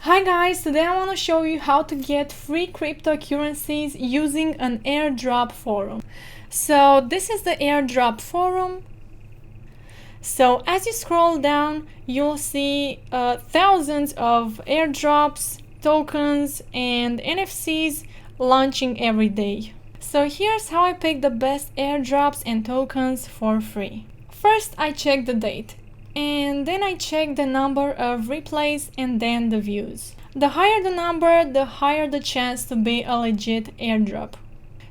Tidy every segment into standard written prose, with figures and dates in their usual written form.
Hi guys, today I want to show you how to get free cryptocurrencies using an airdrop forum. So this is the airdrop forum. So as you scroll down, you'll see thousands of airdrops, tokens, and NFTs launching every day. So here's how I pick the best airdrops and tokens for free. First, I check the date. And then I check the number of replays and then the views. The higher the number, the higher the chance to be a legit airdrop.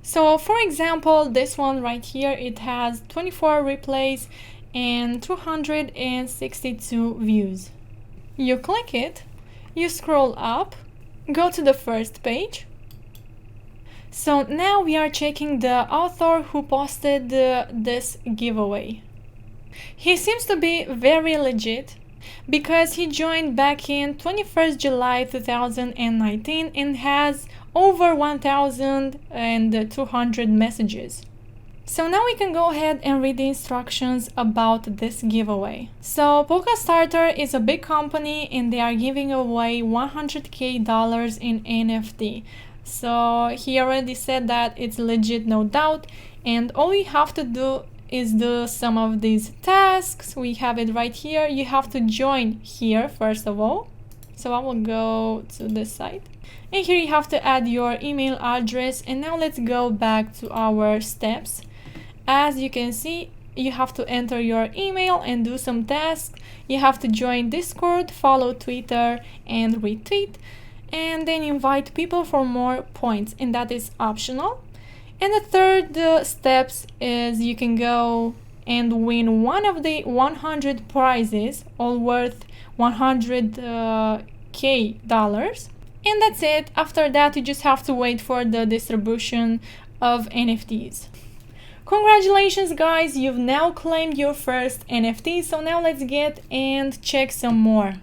So for example, this one right here, it has 24 replays and 262 views. You click it, you scroll up, go to the first page. So now we are checking the author who posted this giveaway. He seems to be very legit because he joined back in 21st July 2019 and has over 1,200 messages. So now we can go ahead and read the instructions about this giveaway. So Polka Starter is a big company and they are giving away $100,000 in NFT. So he already said that it's legit, no doubt, and all you have to do is do some of these tasks. We have it right here. You have to join here first of all. So I will go to this site. And here you have to add your email address. And now let's go back to our steps. As you can see, you have to enter your email and do some tasks. You have to join Discord, follow Twitter, and retweet. And then invite people for more points. And that is optional. And the third steps is you can go and win one of the 100 prizes, all worth $100K. And that's it. After that, you just have to wait for the distribution of NFTs. Congratulations guys, you've now claimed your first NFT. So now let's get and check some more.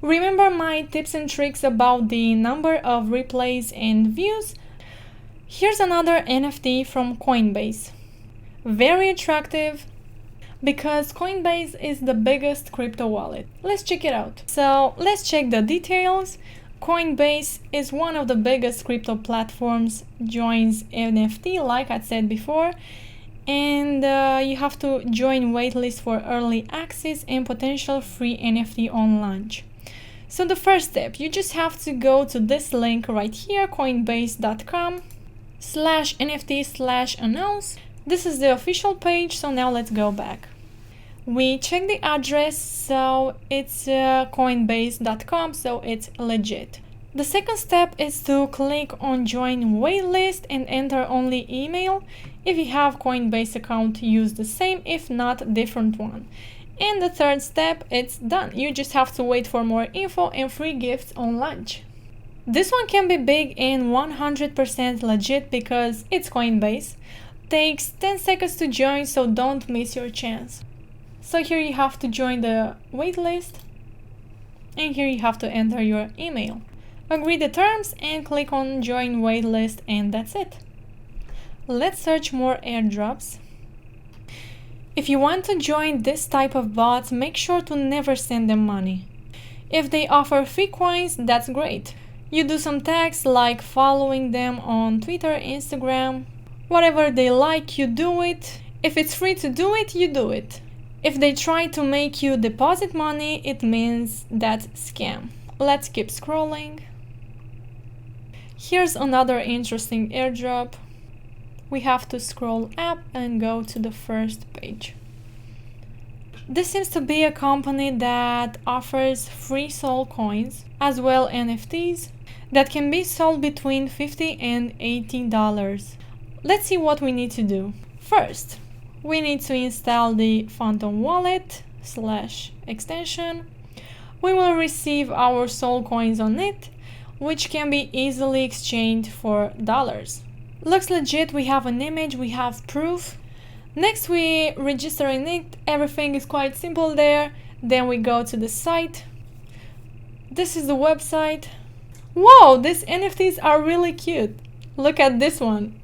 Remember my tips and tricks about the number of replays and views? Here's another NFT from Coinbase. Very attractive because Coinbase is the biggest crypto wallet. Let's check it out. So let's check the details. Coinbase is one of the biggest crypto platforms, joins NFT like I said before, and you have to join waitlist for early access and potential free NFT on launch. So the first step, you just have to go to this link right here, coinbase.com/NFT/announce. This is the official page, so now let's go back. We check the address, so it's coinbase.com, so it's legit. The second step is to click on join waitlist and enter only email. If you have Coinbase account, use the same, if not different one. And the third step, it's done. You just have to wait for more info and free gifts on launch. This one can be big and 100% legit because it's Coinbase. Takes 10 seconds to join, so don't miss your chance. So here you have to join the waitlist. And here you have to enter your email. Agree the terms and click on join waitlist, and that's it. Let's search more airdrops. If you want to join this type of bots, make sure to never send them money. If they offer free coins, that's great. You do some tags like following them on Twitter, Instagram, whatever they like, you do it. If it's free to do it, you do it. If they try to make you deposit money, it means that's scam. Let's keep scrolling. Here's another interesting airdrop. We have to scroll up and go to the first page. This seems to be a company that offers free soul coins, as well NFTs, that can be sold between $50 and $80. Let's see what we need to do. First, we need to install the Phantom Wallet / extension. We will receive our soul coins on it, which can be easily exchanged for dollars. Looks legit, we have an image, we have proof. Next we register in it, everything is quite simple there. Then we go to the site. This is the website. Whoa, these NFTs are really cute. Look at this one.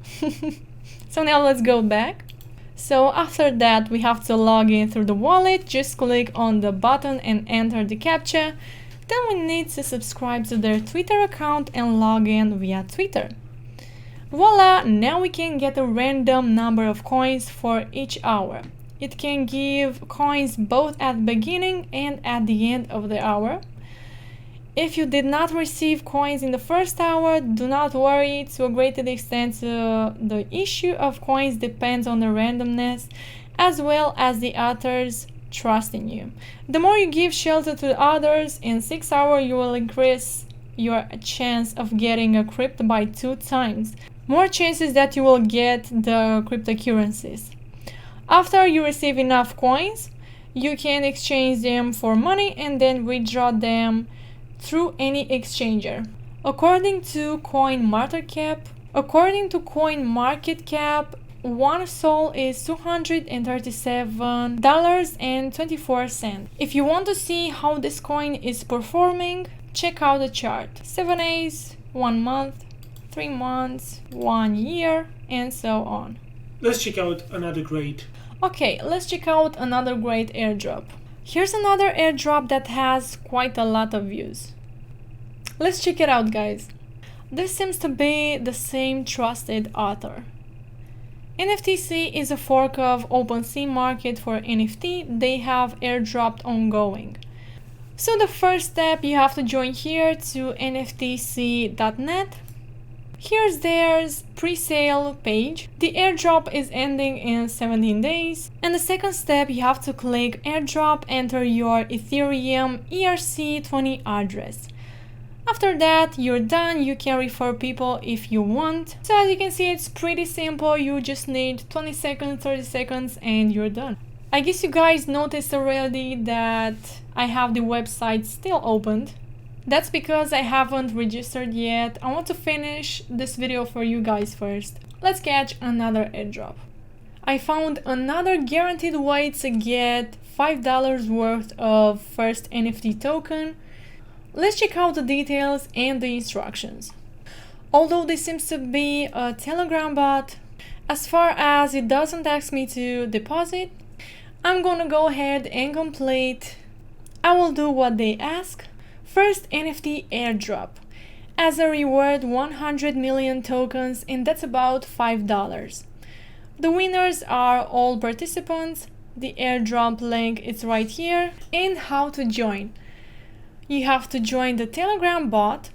So now let's go back. So after that we have to log in through the wallet. Just click on the button and enter the CAPTCHA. Then we need to subscribe to their Twitter account and log in via Twitter. Voila, now we can get a random number of coins for each hour. It can give coins both at the beginning and at the end of the hour. If you did not receive coins in the first hour, do not worry. To a great extent, the issue of coins depends on the randomness as well as the authors trust in you. The more you give shelter to others, in 6 hours you will increase your chance of getting a crypto by 2 times. More chances that you will get the cryptocurrencies. After you receive enough coins, you can exchange them for money and then withdraw them through any exchanger. According to CoinMarketCap, one sol is $237.24. If you want to see how this coin is performing, check out the chart. 7 days, 1 month, 3 months, 1 year, and so on. Let's check out another great. Okay, let's check out another great airdrop. Here's another airdrop that has quite a lot of views. Let's check it out, guys. This seems to be the same trusted author. NFTC is a fork of OpenSea market for NFT. They have airdropped ongoing. So the first step, you have to join here to nftc.net. Here's their pre-sale page. The airdrop is ending in 17 days. And the second step, you have to click airdrop, enter your Ethereum ERC20 address. After that, you're done. You can refer people if you want. So as you can see, it's pretty simple. You just need 20 seconds, 30 seconds, and you're done. I guess you guys noticed already that I have the website still opened. That's because I haven't registered yet. I want to finish this video for you guys first. Let's catch another airdrop. I found another guaranteed way to get $5 worth of first NFT token. Let's check out the details and the instructions. Although this seems to be a Telegram bot, as far as it doesn't ask me to deposit, I'm gonna go ahead and complete. I will do what they ask. First NFT airdrop. As a reward, 100 million tokens, and that's about $5. The winners are all participants. The airdrop link is right here. And how to join. You have to join the Telegram bot,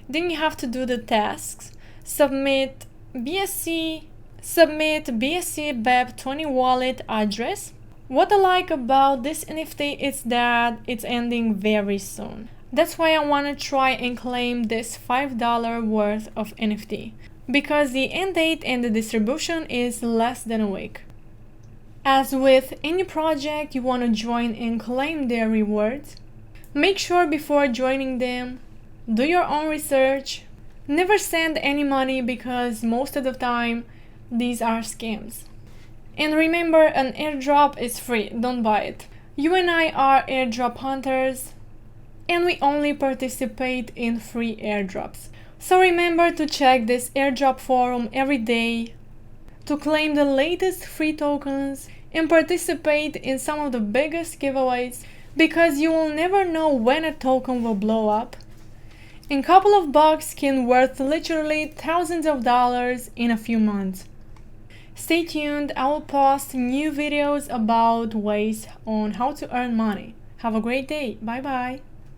then you have to do the tasks, submit BSC BEP20 wallet address. What I like about this NFT is that it's ending very soon. That's why I want to try and claim this $5 worth of NFT, because the end date and the distribution is less than a week. As with any project, you want to join and claim their rewards. Make sure before joining them, do your own research. Never send any money because most of the time these are scams. And remember, an airdrop is free, don't buy it. You and I are airdrop hunters and we only participate in free airdrops. So remember to check this airdrop forum every day to claim the latest free tokens and participate in some of the biggest giveaways, because you will never know when a token will blow up. And a couple of bucks can worth literally thousands of dollars in a few months. Stay tuned, I will post new videos about ways on how to earn money. Have a great day, bye bye.